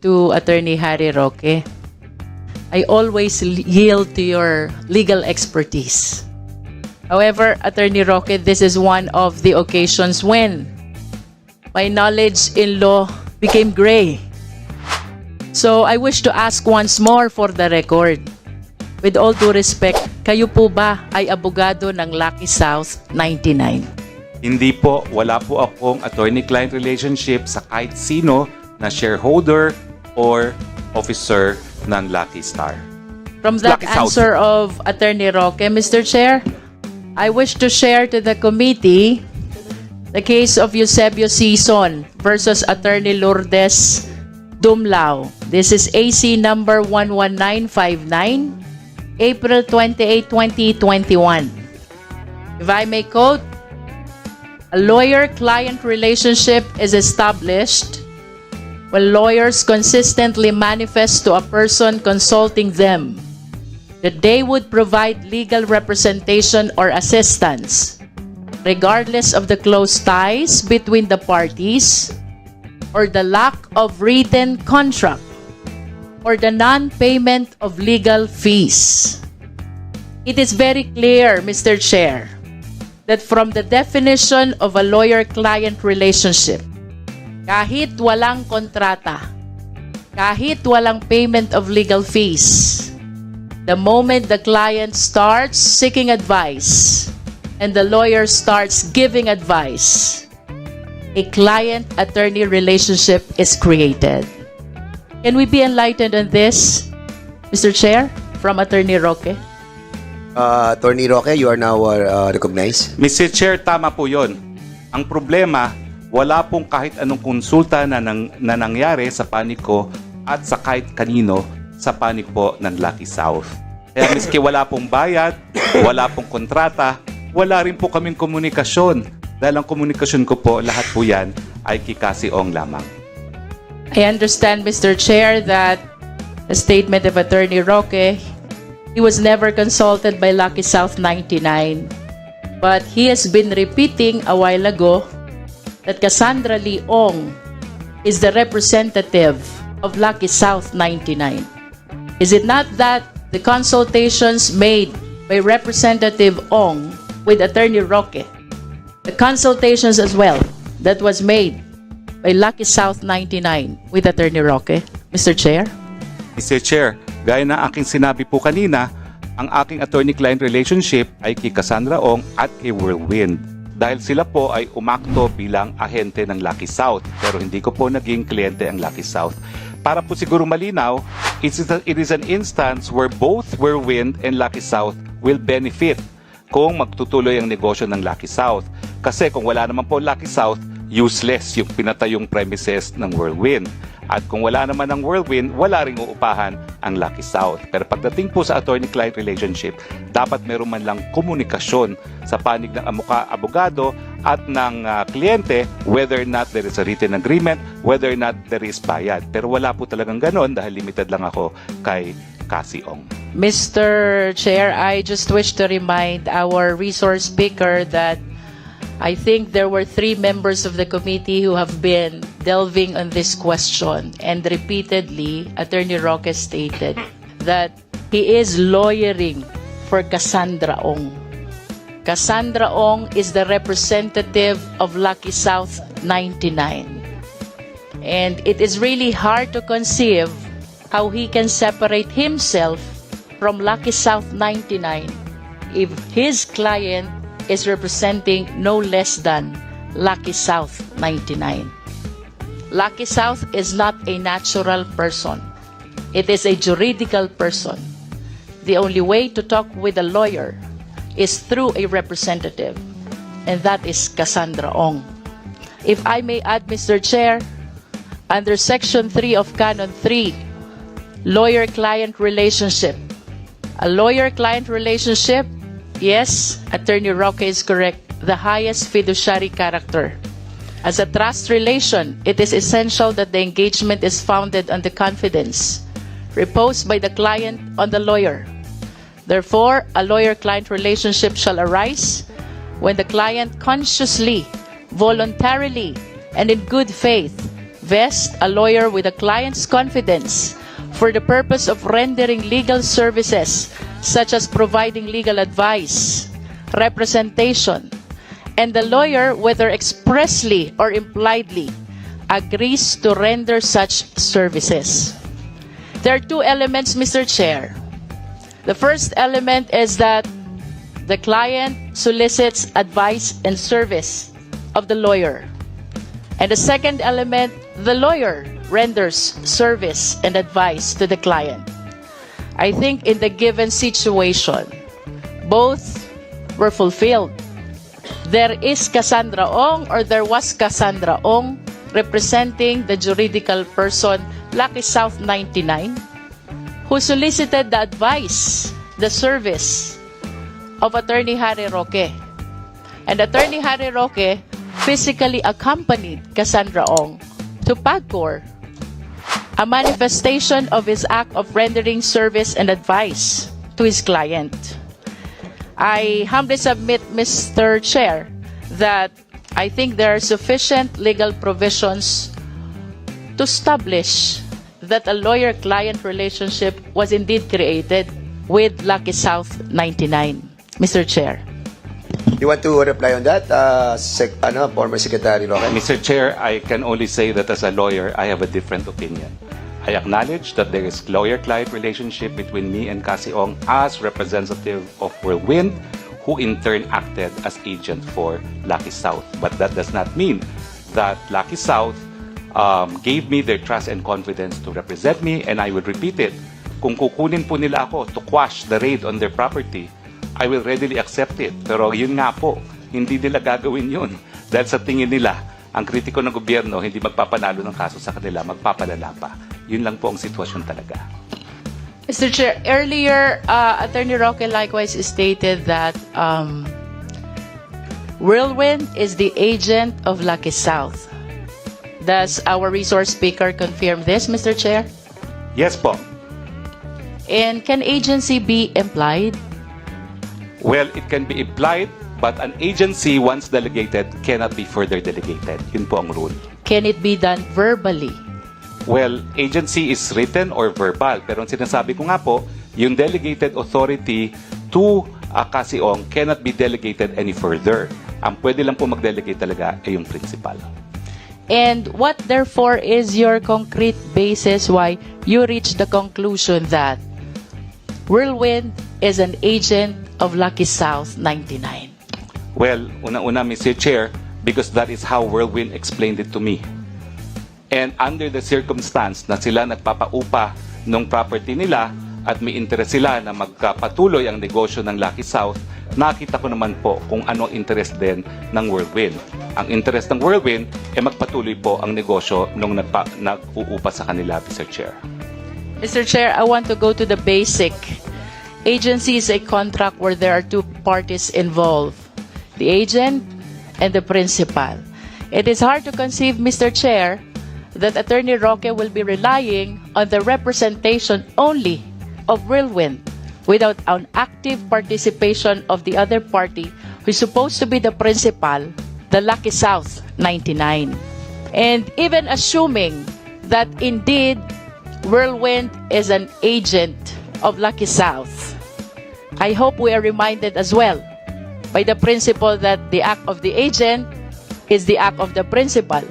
to Attorney Harry Roque. I always yield to your legal expertise. However, Attorney Roque, this is one of the occasions when my knowledge in law became gray. So I wish to ask once more for the record. With all due respect, kayo po ba ay abogado ng Lucky South 99? Hindi po, wala po akong attorney-client relationship sa kahit sino na shareholder or officer ng Lucky Star. From that Lucky South. answer of Attorney Roque, Mr. Chair, I wish to share to the committee the case of Eusebio Sison versus Attorney Lourdes Dumlao. This is AC number 11959, April 28, 2021. If I may quote, a lawyer-client relationship is established when lawyers consistently manifest to a person consulting them that they would provide legal representation or assistance, regardless of the close ties between the parties or the lack of written contract or the non-payment of legal fees. It is very clear, Mr. Chair, that from the definition of a lawyer-client relationship, kahit walang kontrata, kahit walang payment of legal fees, the moment the client starts seeking advice and the lawyer starts giving advice, a client-attorney relationship is created. Can we be enlightened on this, Mr. Chair, from Attorney Roque? Attorney Roque, you are now recognized. Mr. Chair, tama po yun. Ang problema, wala pong kahit anong konsulta na nangyari sa panig ko at sa kahit kanino sa panig po ng Lucky South. Kaya miski wala pong bayad, wala pong kontrata, wala rin po kaming komunikasyon. Dahil ang komunikasyon ko po, lahat po yan ay kay Ong lamang. I understand, Mr. Chair, that the statement of Attorney Roque, he was never consulted by Lucky South 99, but he has been repeating a while ago that Cassandra Leong is the representative of Lucky South 99. Is it not that the consultations made by Representative Ong with Attorney Roque, the consultations as well that was made by Lucky South 99 with Attorney Roque, Mr. Chair? Mr. Chair, gaya ng aking sinabi po kanina, ang aking attorney-client relationship ay kay Cassandra Ong at kay Whirlwind. Dahil sila po ay umakto bilang ahente ng Lucky South, pero hindi ko po naging kliyente ang Lucky South. Para po siguro malinaw, it is an instance where both Whirlwind and Lucky South will benefit kung magtutuloy ang negosyo ng Lucky South. Kasi kung wala naman po Lucky South, useless yung pinatayong premises ng Whirlwind. At kung wala naman ng Whirlwind, wala ring uupahan ang Lucky South. Pero pagdating po sa attorney-client relationship, dapat meron man lang komunikasyon sa panig ng abogado at ng kliyente, whether or not there is a written agreement, whether or not there is bayad. Pero wala po talagang ganon dahil limited lang ako kay Ong. Mr. Chair, I just wish to remind our resource speaker that I think there were 3 members of the committee who have been delving on this question, and repeatedly, Attorney Roque stated that he is lawyering for Cassandra Ong. Cassandra Ong is the representative of Lucky South 99. And it is really hard to conceive how he can separate himself from Lucky South 99 if his client is representing no less than Lucky South 99. Lucky South is not a natural person. It is a juridical person. The only way to talk with a lawyer is through a representative, and that is Cassandra Ong. If I may add, Mr. Chair, under Section 3 of Canon 3, lawyer-client relationship. A lawyer-client relationship, yes, Attorney Roque is correct, the highest fiduciary character. As a trust relation, it is essential that the engagement is founded on the confidence reposed by the client on the lawyer. Therefore, a lawyer-client relationship shall arise when the client consciously, voluntarily, and in good faith invest a lawyer with a client's confidence for the purpose of rendering legal services such as providing legal advice, representation, and the lawyer, whether expressly or impliedly, agrees to render such services. There are two elements, Mr. Chair. The first element is that the client solicits advice and service of the lawyer. And the second element, the lawyer renders service and advice to the client. I think in the given situation, both were fulfilled. There is Cassandra Ong, or there was Cassandra Ong, representing the juridical person Lucky South 99, who solicited the advice, the service of Attorney Harry Roque. And Attorney Harry Roque physically accompanied Cassandra Ong to PAGCOR, a manifestation of his act of rendering service and advice to his client. I humbly submit, Mr. Chair, that I think there are sufficient legal provisions to establish that a lawyer-client relationship was indeed created with Lucky South 99. Mr. Chair. You want to reply on that, former Secretary Roque? Mr. Chair, I can only say that as a lawyer, I have a different opinion. I acknowledge that there is lawyer-client relationship between me and Cassie Ong as representative of Whirlwind, who in turn acted as agent for Lucky South. But that does not mean that Lucky South gave me their trust and confidence to represent me, and I will repeat it. Kung kukunin po nila ako to quash the raid on their property, I will readily accept it. Pero yun nga po, hindi nila gagawin yun. Dahil sa tingin nila, ang kritiko ng gobyerno, hindi magpapanalo ng kaso sa kanila, magpapalala pa. Yun lang po ang sitwasyon talaga. Mr. Chair, earlier, Attorney Roque likewise stated that Whirlwind is the agent of Lucky South. Does our resource speaker confirm this, Mr. Chair? Yes po. And can agency be implied? Well, it can be implied, but an agency once delegated cannot be further delegated. Yun po ang rule. Can it be done verbally? Well, agency is written or verbal. Pero ang sinasabi ko nga po, yung delegated authority to Cassie Ong cannot be delegated any further. Ang pwede lang po mag-delegate talaga ay yung principal. And what therefore is your concrete basis why you reach the conclusion that Whirlwind is an agent of Lucky South 99? Well, una-una, Mr. Chair, because that is how Whirlwind explained it to me. And under the circumstance na sila nagpapaupa ng property nila at may interest sila na magkapatuloy ang negosyo ng Lucky South, nakita ko naman po kung ano interest din ng Whirlwind. Ang interest ng Whirlwind ay magpatuloy po ang negosyo nung nag-uupa sa kanila, Mr. Chair. Mr. Chair, I want to go to the basic. Agency is a contract where there are two parties involved, the agent and the principal. It is hard to conceive, Mr. Chair, that Attorney Roque will be relying on the representation only of Whirlwind without an active participation of the other party who is supposed to be the principal, the Lucky South 99. And even assuming that indeed Whirlwind is an agent of Lucky South, I hope we are reminded as well by the principle that the act of the agent is the act of the principal,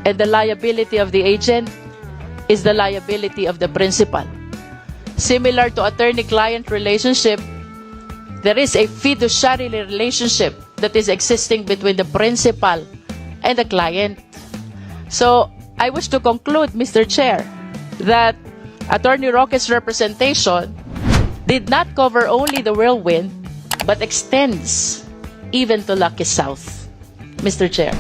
and the liability of the agent is the liability of the principal. Similar to attorney-client relationship, there is a fiduciary relationship that is existing between the principal and the client. So, I wish to conclude, Mr. Chair, that Attorney Roque's representation did not cover only the Whirlwind, but extends even to Lucky South. Mr. Chair.